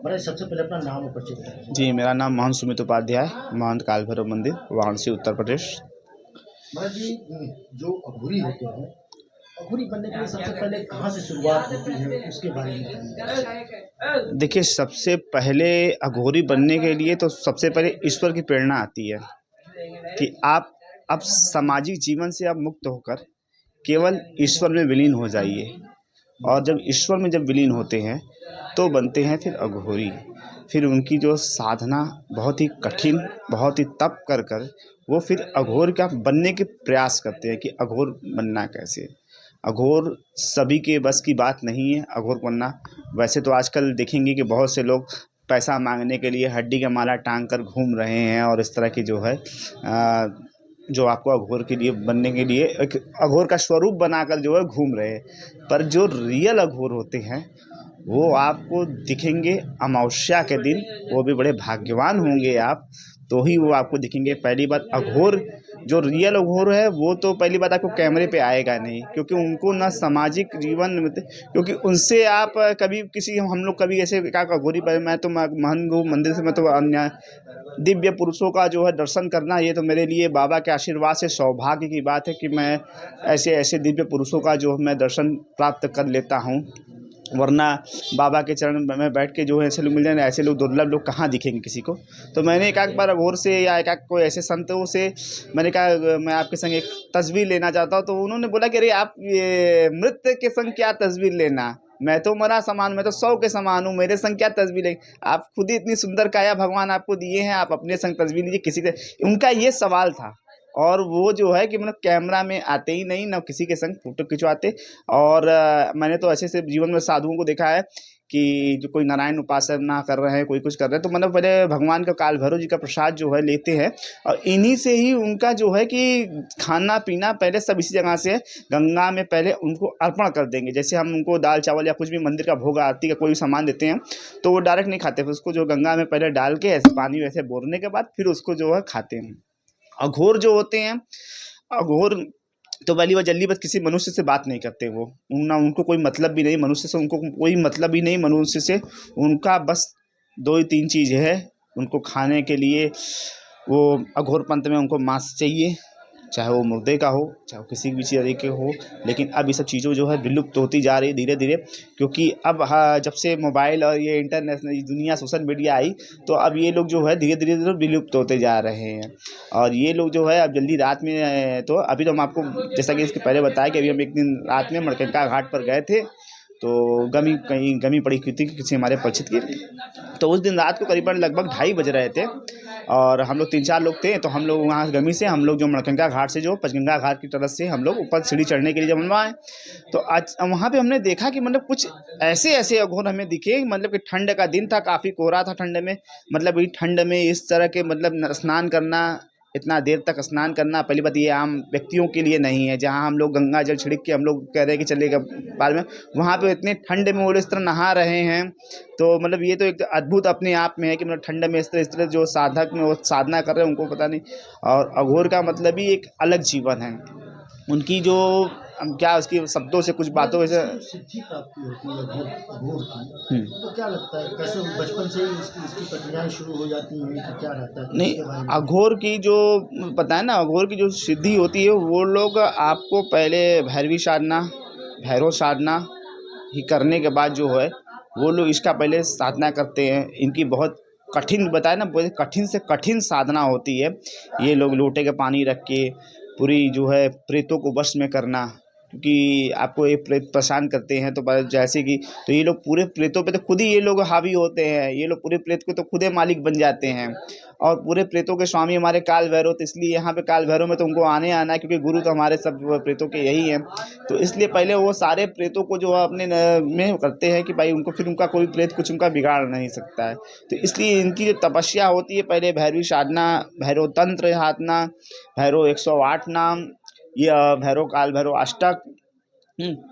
महाराज सबसे पहले अपना नाम और परिचय बताइए। जी, मेरा नाम महंत सुमित उपाध्याय, महंत काल भैरव मंदिर, वाराणसी, उत्तर प्रदेश। महाराज जी, जो अघोरी होते हैं, अघोरी बनने के लिए सबसे पहले कहाँ से शुरुआत होती है, उसके बारे में बताइए। देखिए, सबसे पहले अघोरी बनने के लिए तो सबसे पहले ईश्वर की प्रेरणा आती है कि आप अब सामाजिक जीवन से आप मुक्त होकर केवल ईश्वर में विलीन हो जाइए। और जब ईश्वर में जब विलीन होते हैं तो बनते हैं फिर अघोरी। फिर उनकी जो साधना बहुत ही कठिन, बहुत ही तप कर कर वो फिर अघोर का बनने के प्रयास करते हैं कि अघोर बनना कैसे। अघोर सभी के बस की बात नहीं है अघोर बनना। वैसे तो आजकल देखेंगे कि बहुत से लोग पैसा मांगने के लिए हड्डी का माला टांग कर घूम रहे हैं और इस तरह की जो है जो आपको अघोर के लिए बनने के लिए एक अघोर का स्वरूप बनाकर जो है घूम रहे हैं। पर जो रियल अघोर होते हैं वो आपको दिखेंगे अमावस्या के दिन। वो भी बड़े भाग्यवान होंगे आप, तो ही वो आपको दिखेंगे। पहली बात, अघोर जो रियल अघोर है वो तो पहली बात आपको कैमरे पे आएगा नहीं, क्योंकि उनको ना सामाजिक जीवन में, क्योंकि उनसे आप कभी किसी हम लोग कभी ऐसे क्या अघोरी पर मैं तो महंत हूँ मंदिर से, मैं तो अन्य दिव्य पुरुषों का जो है दर्शन करना, ये तो मेरे लिए बाबा के आशीर्वाद से सौभाग्य की बात है कि मैं ऐसे ऐसे दिव्य पुरुषों का जो मैं दर्शन प्राप्त कर लेता हूँ। वरना बाबा के चरण में बैठ के जो है ऐसे लोग मिल जाए, ऐसे लोग दुर्लभ लोग कहाँ दिखेंगे किसी को। तो मैंने एक आध बार अघोर से या एक आध कोई ऐसे संतों से मैंने कहा मैं आपके संग एक तस्वीर लेना चाहता हूँ। तो उन्होंने बोला कि अरे आप ये मृत के संग क्या तस्वीर लेना, मैं तो मरा समान, मैं तो 100 के समान हूँ, मेरे संग क्या तस्वीर ले। आप खुद ही इतनी सुंदर काया भगवान आपको दिए हैं, आप अपने संग तस्वीर लीजिए किसी से। उनका ये सवाल था। और वो जो है कि मतलब कैमरा में आते ही नहीं, ना किसी के संग फोटो खिंचवाते। और मैंने तो ऐसे से जीवन में साधुओं को देखा है कि जो कोई नारायण उपासना कर रहे हैं, कोई कुछ कर रहे हैं, तो मतलब पहले भगवान का काल भैरव जी का प्रसाद जो है लेते हैं और इन्हीं से ही उनका जो है कि खाना पीना पहले सब इसी जगह से है। गंगा में पहले उनको अर्पण कर देंगे। जैसे हम उनको दाल चावल या कुछ भी मंदिर का भोग आरती का कोई भी सामान देते हैं तो वो डायरेक्ट नहीं खाते, फिर उसको जो गंगा में पहले डाल के ऐसे पानी वैसे बोरने के बाद फिर उसको जो है खाते हैं। अघोर जो होते हैं, अघोर तो पहली बार जल्दी बस किसी मनुष्य से बात नहीं करते। वो ना उनको कोई मतलब भी नहीं मनुष्य से, उनको कोई मतलब ही नहीं मनुष्य से। उनका बस दो ही तीन चीज़ है उनको खाने के लिए। वो अघोर पंथ में उनको मांस चाहिए, चाहे वो मुर्दे का हो चाहे वो किसी भी चीज़ के हो। लेकिन अब ये सब चीज़ों जो है विलुप्त होती जा रही है धीरे धीरे, क्योंकि अब जब से मोबाइल और ये इंटरनेशनल दुनिया सोशल मीडिया आई तो अब ये लोग जो है धीरे धीरे धीरे विलुप्त होते जा रहे हैं। और ये लोग जो है अब जल्दी रात में तो अभी तो हम आपको जैसा कि इसके पहले बताया कि अभी हम एक दिन रात में मणिकर्णिका घाट पर गए थे। तो गमी पड़ी हुई थी किसी हमारे परिचित की। तो उस दिन रात को करीबन लगभग 2:30 बज रहे थे और हम लोग 3-4 लोग थे। तो हम लोग वहाँ से गमी से हम लोग जो मणिकर्णिका घाट से जो पंचगंगा घाट की तरफ से हम लोग ऊपर सीढ़ी चढ़ने के लिए जब हम आए तो आज वहाँ पे हमने देखा कि मतलब कुछ ऐसे ऐसे अघोर हमें दिखे। मतलब कि ठंड का दिन था, काफ़ी कोहरा था ठंड में। मतलब ये ठंड में इस तरह के मतलब स्नान करना, इतना देर तक स्नान करना, पहली बात ये आम व्यक्तियों के लिए नहीं है। जहाँ हम लोग गंगा जल छिड़क के हम लोग कह रहे हैं कि चलेगा बाद में, वहाँ पे इतने ठंड में वो लोग इस तरह नहा रहे हैं। तो मतलब ये तो एक अद्भुत अपने आप में है कि मतलब ठंड में इस तरह जो साधक में वो साधना कर रहे हैं उनको पता नहीं। और अघोर का मतलब ही एक अलग जीवन है। उनकी जो हम क्या उसकी शब्दों से कुछ बातों से इसकी जो सिद्धि प्राप्ति होती है अघोर अघोर की, तो क्या लगता है कैसे बचपन से ही इसकी प्रक्रियाएं शुरू हो जाती हैं कि क्या रहता है, कुछ नहीं, इसके बारे में। अघोर की जो पता है ना, अघोर की जो सिद्धि होती है वो लोग आपको पहले भैरवी साधना, भैरव साधना ही करने के बाद जो है वो लोग इसका पहले साधना करते हैं। इनकी बहुत कठिन बताए ना, बहुत कठिन से कठिन साधना होती है। ये लोग लोटे के पानी रख के पूरी जो है प्रेतों को वश में करना, क्योंकि आपको ये प्रेत परेशान करते हैं तो जैसे कि तो ये लोग पूरे प्रेतों पे तो खुद ही ये लोग हावी होते हैं। ये लोग पूरे प्रेत के तो खुद ही मालिक बन जाते हैं। और पूरे प्रेतों के स्वामी हमारे काल भैरव, तो इसलिए यहाँ पे काल भैरव में तो उनको आने आना है, क्योंकि गुरु तो हमारे सब प्रेतों के यही हैं। तो इसलिए पहले वो सारे प्रेतों को जो है अपने में करते हैं कि भाई उनको फिर उनका कोई प्रेत कुछ उनका बिगाड़ नहीं सकता है। तो इसलिए इनकी जो तपस्या होती है पहले भैरवी साधना, भैरव तंत्र साधना, भैरव 108 नाम, ये भैरव काल भैरव अष्टक,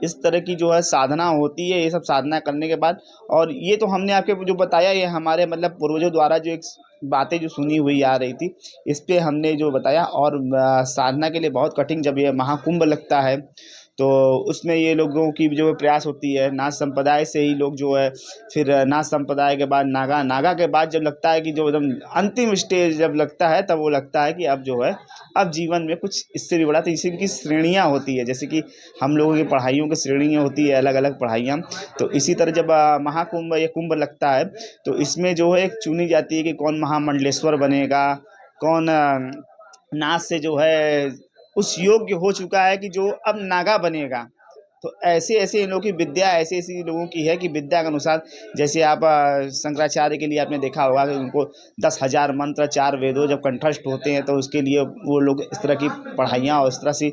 इस तरह की जो है साधना होती है। ये सब साधना करने के बाद, और ये तो हमने आपके जो बताया ये हमारे मतलब पूर्वजों द्वारा जो एक बातें जो सुनी हुई आ रही थी, इस पे हमने जो बताया। और साधना के लिए बहुत कठिन, जब ये महाकुंभ लगता है तो उसमें ये लोगों की जो प्रयास होती है, नाथ संप्रदाय से ही लोग जो है, फिर नाथ संप्रदाय के बाद नागा, नागा के बाद जब लगता है कि जो एकदम अंतिम स्टेज जब लगता है, तब वो लगता है कि अब जो है, अब जीवन में कुछ इससे भी बड़ा। तो इसी की श्रेणियाँ होती है, जैसे कि हम लोगों की पढ़ाइयों की श्रेणियाँ होती है, अलग अलग पढ़ाइयाँ। तो इसी तरह जब महाकुंभ या कुंभ लगता है, तो इसमें जो है चुनी जाती है कि कौन महामंडलेश्वर बनेगा, कौन नाच से जो है उस योग्य हो चुका है कि जो अब नागा बनेगा। तो ऐसे ऐसे इन लोगों की विद्या, ऐसे ऐसे लोगों की है कि विद्या के अनुसार, जैसे आप शंकराचार्य के लिए आपने देखा होगा कि उनको 10,000 मंत्र, 4 वेदों जब कंठस्थ होते हैं, तो उसके लिए वो लोग इस तरह की पढ़ाइयाँ और इस तरह से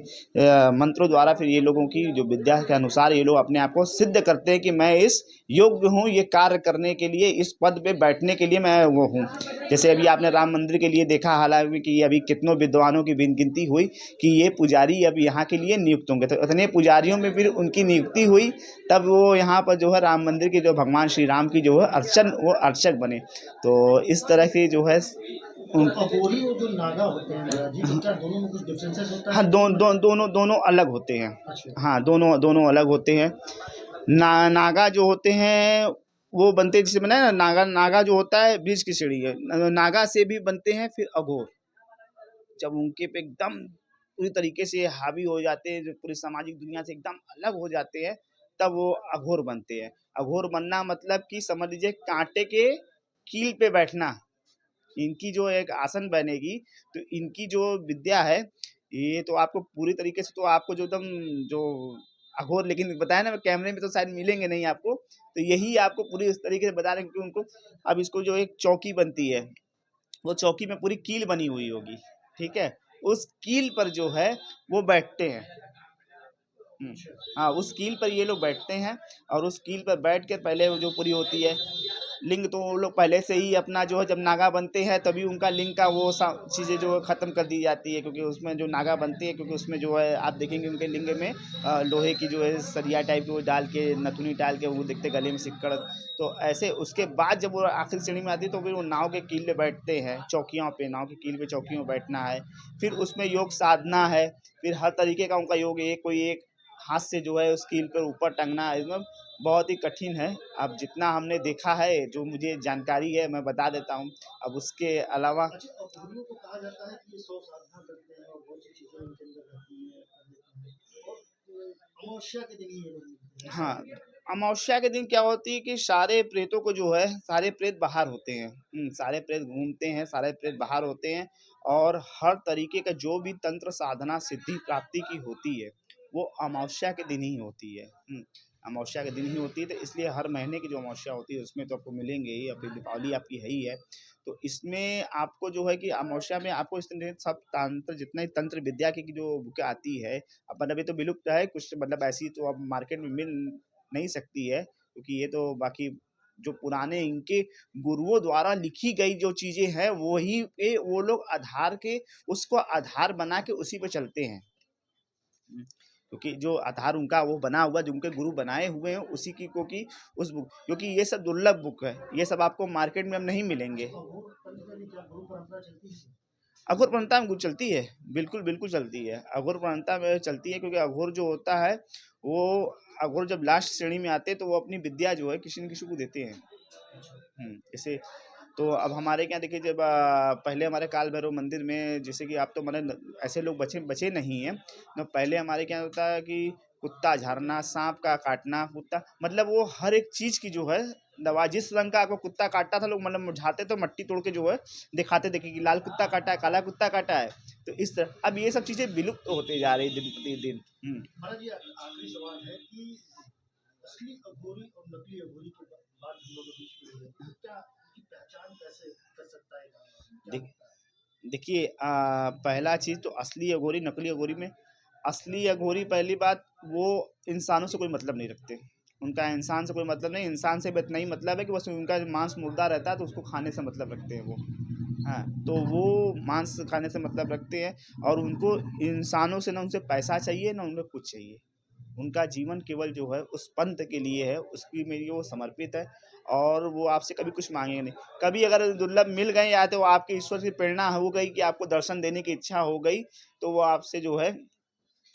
मंत्रों द्वारा फिर ये लोगों की जो विद्या के अनुसार ये लोग अपने आप को सिद्ध करते हैं कि मैं इस योग्य हूँ ये कार्य करने के लिए, इस पद पे बैठने के लिए मैं वो हूँ। जैसे अभी आपने राम मंदिर के लिए देखा, हालांकि कि अभी कितनों विद्वानों की गिनती हुई कि ये पुजारी अब यहाँ के लिए नियुक्त होंगे, तो इतने पुजारियों में फिर उनकी नियुक्ति हुई, तब वो यहाँ पर जो है राम मंदिर के जो भगवान श्री राम की जो है अर्चक बने। तो इस तरह से जो है तो अघोरी और जो नागा होते हैं महाराज जी, तो क्या दोनों में कुछ डिफरेंसेस होता हाँ, है? दोनों अलग होते हैं। अच्छा। हाँ, दोनों दोनों अलग होते हैं। नागा जो होते हैं वो बनते हैं, जैसे मैंने ना, नागा नागा जो होता है बीज की सीढ़ी है, नागा से भी बनते हैं फिर अघोर। जब उनके पे एकदम पूरी तरीके से हावी हो जाते हैं, जो पूरी सामाजिक दुनिया से एकदम अलग हो जाते हैं, तब वो अघोर बनते हैं। अघोर बनना मतलब कि समझ लीजिए कांटे के कील पे बैठना। इनकी जो एक आसन बनेगी, तो इनकी जो विद्या है, ये तो आपको पूरी तरीके से, तो आपको जो एकदम जो अघोर, लेकिन बताया ना कैमरे में तो शायद मिलेंगे नहीं आपको, तो यही आपको पूरी इस तरीके से बता रहे हैं कि उनको, अब इसको जो एक चौकी बनती है, वो चौकी में पूरी कील बनी हुई होगी, ठीक है, उस कील पर जो है वो बैठते हैं। हम्म, हाँ, उस कील पर ये लोग बैठते हैं, और उस कील पर बैठ के पहले वो जो पूरी होती है लिंग, तो वो लोग पहले से ही अपना जो है, जब नागा बनते हैं तभी उनका लिंग का वो चीज़ें जो है ख़त्म कर दी जाती है, क्योंकि उसमें जो नागा बनते हैं, क्योंकि उसमें जो है आप देखेंगे उनके लिंग में लोहे की जो है सरिया टाइप की वो डाल के, नथुनी डाल के वो देखते, गले में सिक्कड़। तो ऐसे उसके बाद जब वो आखिरी श्रेणी में आती है, तो फिर वो नाव के कील पे बैठते हैं, चौकियों पे, नाव के कील पे चौकियों में बैठना है। फिर उसमें योग साधना है, फिर हर तरीके का उनका योग, एक कोई एक हाथ से जो है उस कील पर ऊपर टंगना है, इसमें बहुत ही कठिन है। अब जितना हमने देखा है, जो मुझे जानकारी है मैं बता देता हूँ। अब उसके अलावा अच्छा, अघोरियों को कहा जाता है कि ये 100 साधना करते हैं और बहुत सी चीजें उनके अंदर रहती हैं, कर लेते हैं, और अमावस्या के दिन ही ये लोग मिलते हैं, ऐसा हाँ, है क्या? अमावस्या के दिन क्या होती है कि सारे प्रेतों को जो है, सारे प्रेत बाहर होते हैं। सारे प्रेत घूमते हैं, सारे प्रेत बाहर होते हैं, और हर तरीके का जो भी तंत्र साधना सिद्धि प्राप्ति की होती है, वो अमावस्या के दिन ही होती है। अमावस्या के दिन ही होती है, तो इसलिए हर महीने की जो अमावस्या होती है उसमें तो आपको मिलेंगे ही, और फिर दीपावली आपकी है ही है। तो इसमें आपको जो है कि अमावस्या में आपको इस तरह सब तंत्र, जितना ही तंत्र विद्या की जो बुक आती है, अपन अभी तो विलुप्त है कुछ, मतलब ऐसी तो अब मार्केट में मिल नहीं सकती है, क्योंकि ये तो बाकी जो पुराने इनके गुरुओं द्वारा लिखी गई जो चीजें हैं, वही पे वो लोग आधार के, उसको आधार बना के उसी पे चलते हैं। क्योंकि जो आधार उनका वो बना हुआ, जो उनके गुरु बनाए हुए हैं, उसी की को की उस बुक, क्योंकि ये सब दुर्लभ बुक है, ये सब आपको मार्केट में अब नहीं मिलेंगे। तो अघोर पंथ में भी क्या गुरु परंपरा चलती है? अघोर परंपरा में चलती है, बिल्कुल बिल्कुल चलती है, अघोर परंपरा में चलती है, क्योंकि अघोर जो होता है वो, अघोर जब लास्ट श्रेणी में आते हैं, तो वो अपनी विद्या जो है किसी न किसी को देते हैं। जैसे, तो अब हमारे क्या देखिए, जब पहले हमारे काल भैरव मंदिर में, जैसे कि आप तो मतलब ऐसे लोग बचे बचे नहीं हैं, तो पहले हमारे क्या होता है कि कुत्ता झाड़ना, सांप का काटना, कुत्ता मतलब वो हर एक चीज़ की जो है दवा, जिस रंग का आपको कुत्ता काटता था, लोग मतलब झाड़ते तो मट्टी तोड़ के जो है दिखाते, देखिए कि लाल कुत्ता काटा है, काला कुत्ता काटा है। तो इस तरह अब ये सब चीज़ें विलुप्त होते जा रही दिन प्रतिदिन। महाराज जी, आखिरी सवाल है कि असली अघोरी और नकली अघोरी की बात हम लोगों के बीच में हुई है, तो क्या की पहचान कैसे कर सकता है एक आदमी? क्या देख लगता है? देखिए, पहला चीज़ तो असली अघोरी नकली अघोरी में, असली अघोरी पहली बात, वो इंसानों से कोई मतलब नहीं रखते, उनका इंसान से कोई मतलब नहीं, इंसान से इतना ही मतलब है कि बस उनका मांस मुर्दा रहता है, तो उसको खाने से मतलब रखते हैं वो। हाँ, तो वो मांस खाने से मतलब रखते हैं, और उनको इंसानों से ना उनसे पैसा चाहिए, ना उन्हें कुछ चाहिए। उनका जीवन केवल जो है उस पंथ के लिए है, उसकी मेरी वो समर्पित है, और वो आपसे कभी कुछ मांगेंगे नहीं। कभी अगर दुर्लभ मिल गए, या तो आपके ईश्वर की प्रेरणा हो गई कि आपको दर्शन देने की इच्छा हो गई, तो वो आपसे जो है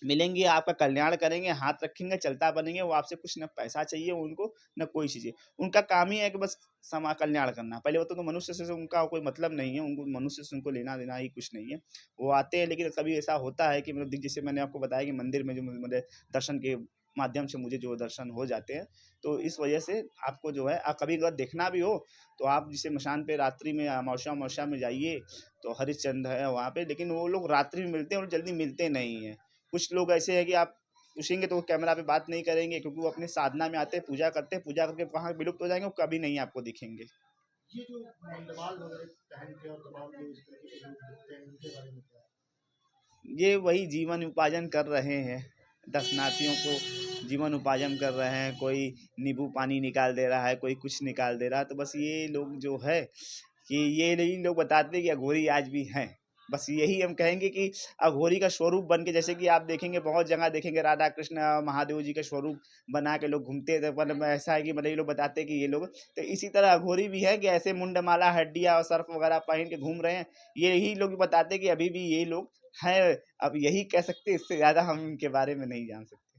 मिलेंगे, आपका कल्याण करेंगे, हाथ रखेंगे, चलता बनेंगे। वो आपसे कुछ न पैसा चाहिए उनको, न कोई चीज़ चाहिए। उनका काम ही है कि बस समा कल्याण करना। पहले वो तो मनुष्य से उनका कोई मतलब नहीं है, उनको मनुष्य से उनको लेना-देना ही कुछ नहीं है। वो आते हैं, लेकिन कभी ऐसा होता है कि मतलब जैसे मैंने आपको बताया कि मंदिर में जो मेरे दर्शन के माध्यम से मुझे जो दर्शन हो जाते हैं, तो इस वजह से आपको जो है कभी अगर देखना भी हो, तो आप जैसे मशान पे रात्रि में अमावस्या-वमावस्या में जाइए, तो हरिश्चंद्र है वहाँ पे, लेकिन वो लोग रात्रि में मिलते हैं और जल्दी मिलते नहीं हैं। कुछ लोग ऐसे हैं कि आप पूछेंगे तो वो कैमरा पे बात नहीं करेंगे, क्योंकि वो अपनी साधना में आते हैं, पूजा करते हैं, पूजा करके वहाँ विलुप्त हो जाएंगे, वो कभी नहीं आपको दिखेंगे। ये जो मंडवाल वगैरह पहन के और तमाम जो इस तरीके के लोग दिखते हैं उनके बारे में क्या है? ये वही जीवन उपार्जन कर रहे हैं, दर्शनार्थियों को जीवन उपार्जन कर रहे हैं। कोई नींबू पानी निकाल दे रहा है, कोई कुछ निकाल दे रहा है। तो बस ये लोग जो है कि ये नहीं लोग बताते हैं कि अघोरी आज भी हैं। बस यही हम कहेंगे कि अघोरी का स्वरूप बन के, जैसे कि आप देखेंगे बहुत जगह देखेंगे राधा कृष्ण महादेव जी का स्वरूप बना के लोग घूमते थे। मतलब ऐसा है कि मतलब ये लोग बताते हैं कि ये लोग, तो इसी तरह अघोरी भी है कि ऐसे मुंडमाला हड्डियां और सर्फ वगैरह पहन के घूम रहे हैं। यही लोग बताते हैं कि अभी भी ये लोग हैं। अब यही कह सकते हैं, इससे ज़्यादा हम इनके बारे में नहीं जान सकते।